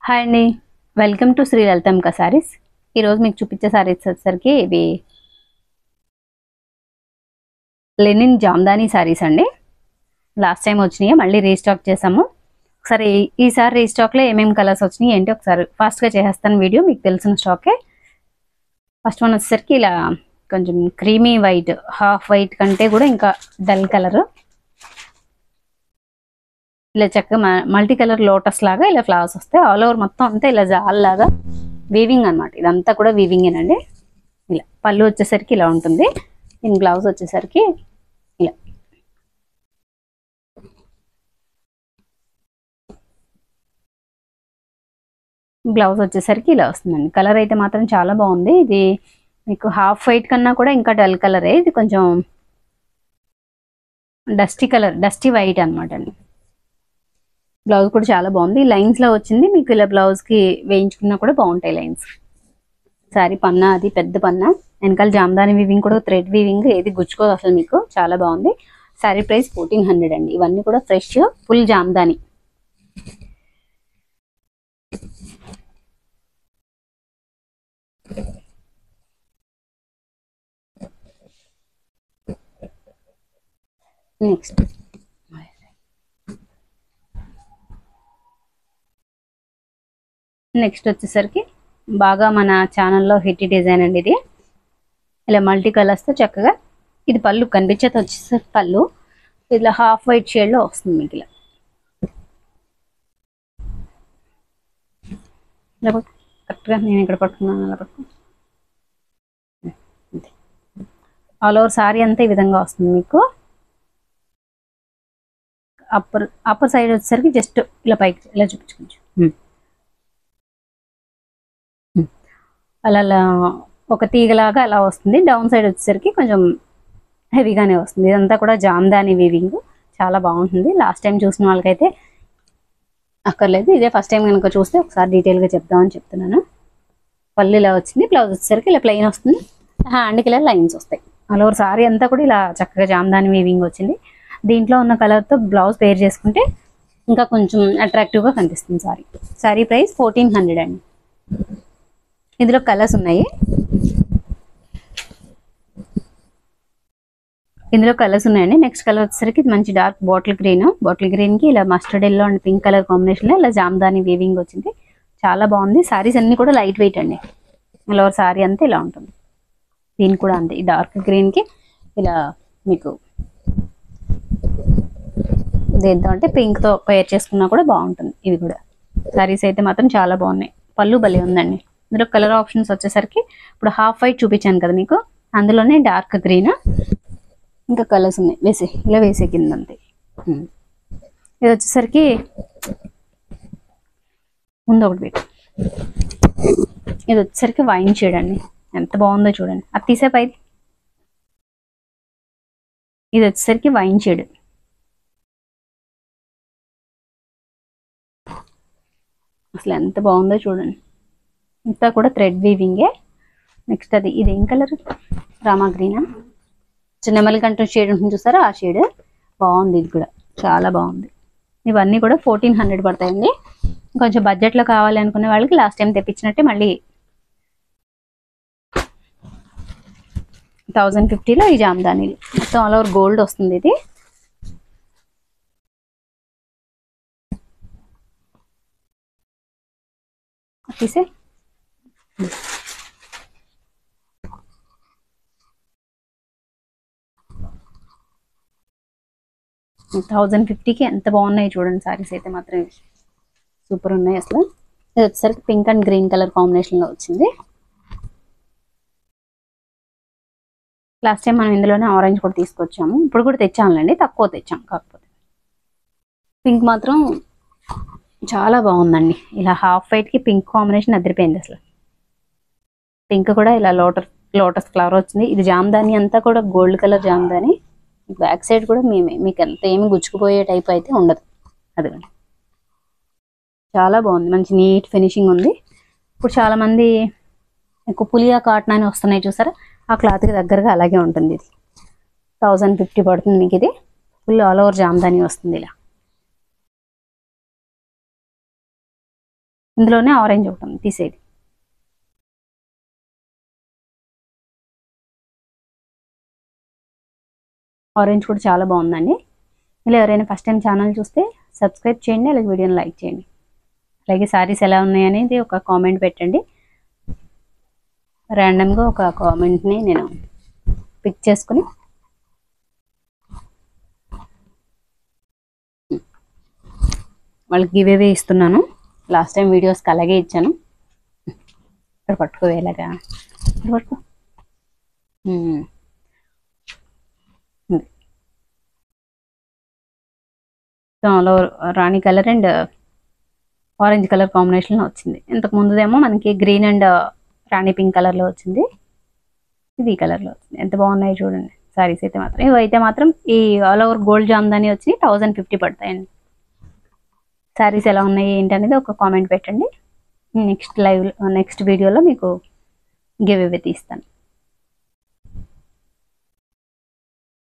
Hi అండి, welcome to Shri లలితంక saris. ఈరోజు మీకు చూపించే సారీస్ వచ్చేసరికి ఇవి లెనిన్ జామ్దానీ సారీస్ అండి. లాస్ట్ టైం వచ్చినాయి, మళ్ళీ రీస్టాక్ చేసాము. ఒకసారి ఈసారి రీస్టాక్లో ఏమేమి కలర్స్ వచ్చినాయి ఏంటి ఒకసారి ఫాస్ట్గా చేసేస్తాను వీడియో. మీకు తెలిసిన స్టాకే. ఫస్ట్ వన్ వచ్చేసరికి ఇలా కొంచెం క్రీమీ వైట్, హాఫ్ వైట్ కంటే కూడా ఇంకా డల్ కలర్. ఇలా చక్కగా మల్టీ కలర్ లోటస్ లాగా ఇలా ఫ్లవర్స్ వస్తాయి. ఆల్ ఓవర్ మొత్తం అంతా ఇలా జాల్ లాగా వీవింగ్ అనమాట. ఇదంతా కూడా వీవింగేనండి. ఇలా పళ్ళు వచ్చేసరికి ఇలా ఉంటుంది. దీని బ్లౌజ్ వచ్చేసరికి ఇలా. బ్లౌజ్ వచ్చేసరికి ఇలా వస్తుందండి. కలర్ అయితే మాత్రం చాలా బాగుంది. ఇది మీకు హాఫ్ వైట్ కన్నా కూడా ఇంకా డల్ కలరే. ఇది కొంచెం డస్టీ కలర్, డస్టీ వైట్ అనమాట అండి. బ్లౌజ్ కూడా చాలా బాగుంది. లైన్స్ లో వచ్చింది మీకు. ఇలా బ్లౌజ్ కి వేయించుకున్నా కూడా బాగుంటాయి లైన్స్. సారీ పన్నా అది పెద్ద పన్నా. వెనకాల జామ్దాని వీవింగ్ కూడా, థ్రెడ్ వీవింగ్, ఏది గుచ్చుకోదు అసలు మీకు. చాలా బాగుంది. సారీ ప్రైస్ 1400 అండి. ఇవన్నీ కూడా ఫ్రెష్ ఫుల్ జామ్దాని. నెక్స్ట్ వచ్చేసరికి బాగా మన ఛానల్లో హిట్ డిజైన్ అండి ఇది. ఇలా మల్టీ కలర్స్తో చక్కగా. ఇది పళ్ళు కనిపించేది వచ్చేసరికి పళ్ళు ఇలా హాఫ్ వైట్ షేడ్లో వస్తుంది మీకు. ఇలా కరెక్ట్గా నేను ఇక్కడ పట్టుకున్నాను. అలా పట్టుకు ఆల్ ఓవర్ సారీ అంతా ఈ విధంగా వస్తుంది మీకు. అప్పర్ సైడ్ వచ్చేసరికి జస్ట్ ఇలా పైకి ఇలా చూపించుకోవచ్చు. అలా ఒక తీగలాగా అలా వస్తుంది. డౌన్ సైడ్ వచ్చేసరికి కొంచెం హెవీగానే వస్తుంది. ఇదంతా కూడా జామ్దాని వీవింగ్. చాలా బాగుంటుంది. లాస్ట్ టైం చూసిన వాళ్ళకైతే అక్కర్లేదు. ఇదే ఫస్ట్ టైం కనుక చూస్తే ఒకసారి డీటెయిల్గా చెప్దామని చెప్తున్నాను. పళ్ళు ఇలా వచ్చింది. బ్లౌజ్ వచ్చేసరికి ఇలా ప్లెయిన్ వస్తుంది. హ్యాండ్కి ఇలా లైన్స్ వస్తాయి. ఆల్ ఓవర్ సారీ అంతా కూడా ఇలా చక్కగా జామ్దాని వీవింగ్ వచ్చింది. దీంట్లో ఉన్న కలర్తో బ్లౌజ్ పేర్ చేసుకుంటే ఇంకా కొంచెం అట్రాక్టివ్గా కనిపిస్తుంది సారీ. సారీ ప్రైస్ 1400 అండి. ఇందులో కలర్స్ ఉన్నాయి. ఉన్నాయండి. నెక్స్ట్ కలర్ వచ్చేసరికి మంచి డార్క్ బాటిల్ గ్రీన్. బాటిల్ గ్రీన్కి ఇలా mustard yellow and pink colour కాంబినేషన్లో ఇలా జామ్దాని వీవింగ్ వచ్చింది. చాలా బాగుంది. సారీస్ అన్ని కూడా లైట్ వెయిట్ అండి. ఇలా సారీ అంతా ఇలా ఉంటుంది. దీని కూడా అంతే. ఈ డార్క్ గ్రీన్కి ఇలా మీకు దేంతో అంటే పింక్తో పేర్ చేసుకున్నా కూడా బాగుంటుంది. ఇది కూడా సారీస్ అయితే మాత్రం చాలా బాగున్నాయి. పళ్ళు భలే ఉందండి. ఇందులో కలర్ ఆప్షన్స్ వచ్చేసరికి ఇప్పుడు హాఫ్ వైట్ చూపించాను కదా మీకు, అందులోనే డార్క్ గ్రీన్ ఇంకా కలర్స్ ఉన్నాయి. ఇలా వేసే కింద అంతే. ఇది వచ్చేసరికి ముందు ఒకటి పెట్టు. ఇది వచ్చేసరికి వైన్ షేడ్ అండి. ఎంత బాగుందో చూడండి. అది తీసే పైది. ఇది వచ్చేసరికి వైన్ షేడ్. అసలు ఎంత బాగుందో చూడండి. ఇంతా కూడా థ్రెడ్ వీవింగే. నెక్స్ట్ అది ఇది ఏం కలర్? రామా గ్రీనా, నెమలి కంటూ షేడ్ ఉంటుంది చూసారా, ఆ షేడ్. బాగుంది. ఇది కూడా చాలా బాగుంది. ఇవన్నీ కూడా 1400 పడతాయండి. కొంచెం బడ్జెట్లో కావాలి అనుకునే వాళ్ళకి లాస్ట్ టైం తెప్పించినట్టే మళ్ళీ 1050లో ఈ జామ్దానీలు మొత్తం ఆల్ ఓవర్ గోల్డ్ వస్తుంది. ఇది తీసే 1050కి ఎంత బాగున్నాయి చూడండి. సారీస్ అయితే మాత్రం సూపర్ ఉన్నాయి అసలు. ఇది వచ్చేసరికి పింక్ అండ్ గ్రీన్ కలర్ కాంబినేషన్లో వచ్చింది. లాస్ట్ టైం మనం ఇందులోనే ఆరెంజ్ కూడా తీసుకొచ్చాము. ఇప్పుడు కూడా తెచ్చాములేండి, తక్కువ తెచ్చాం. కాకపోతే పింక్ మాత్రం చాలా బాగుందండి. ఇలా హాఫ్ వైట్కి పింక్ కాంబినేషన్ అదిరిపోయింది అసలు. పింక్ కూడా ఇలా లోటస్ ఫ్లవర్ వచ్చింది. ఇది జామ్దాని అంతా కూడా gold colour Jamdani. Back side కూడా మీకు ఎంత ఏమి గుచ్చుకుపోయే టైప్ అయితే ఉండదు. అదిగోండి, చాలా బాగుంది. మంచి నీట్ ఫినిషింగ్ ఉంది. ఇప్పుడు చాలామంది ఎక్కువ పులియా కాటన్ అని వస్తున్నాయి చూసారా, ఆ క్లాత్కి దగ్గరగా అలాగే ఉంటుంది. ఇది 1050 పడుతుంది మీకు. ఇది ఫుల్ ఆల్ ఓవర్ జామ్దాని వస్తుంది ఇలా. ఇందులోనే ఆరెంజ్ ఒకటి ఉంది తీసేది. ఆరెంజ్ కూడా చాలా బాగుందండి. ఇలా ఎవరైనా ఫస్ట్ టైం ఛానల్ చూస్తే సబ్స్క్రైబ్ చేయండి, అలాగే వీడియోని లైక్ చేయండి. అలాగే శారీస్ ఎలా ఉన్నాయనేది ఒక కామెంట్ పెట్టండి. ర్యాండమ్గా ఒక కామెంట్ని నేను పిక్ చేసుకుని వాళ్ళకి గివ్ అవే ఇస్తున్నాను. లాస్ట్ టైం వీడియోస్కి అలాగే ఇచ్చాను. ఇక్కడ పట్టుకోవేలాగా పట్టుకో. రాణి కలర్ అండ్ ఆరెంజ్ కలర్ కాంబినేషన్లో వచ్చింది. ఇంతకు ముందుదేమో మనకి గ్రీన్ అండ్ రాణి పింక్ కలర్లో వచ్చింది. ఇది ఈ కలర్లో వచ్చింది. ఎంత బాగున్నాయి చూడండి సారీస్ అయితే మాత్రం. ఇవైతే మాత్రం ఈ ఆల్ ఓవర్ గోల్డ్ జామ్దాని వచ్చి 1050 పడతాయండి. సారీస్ ఎలా ఉన్నాయి ఏంటి అనేది ఒక కామెంట్ పెట్టండి. నెక్స్ట్ వీడియోలో మీకు గివ్ అవే తీస్తాను.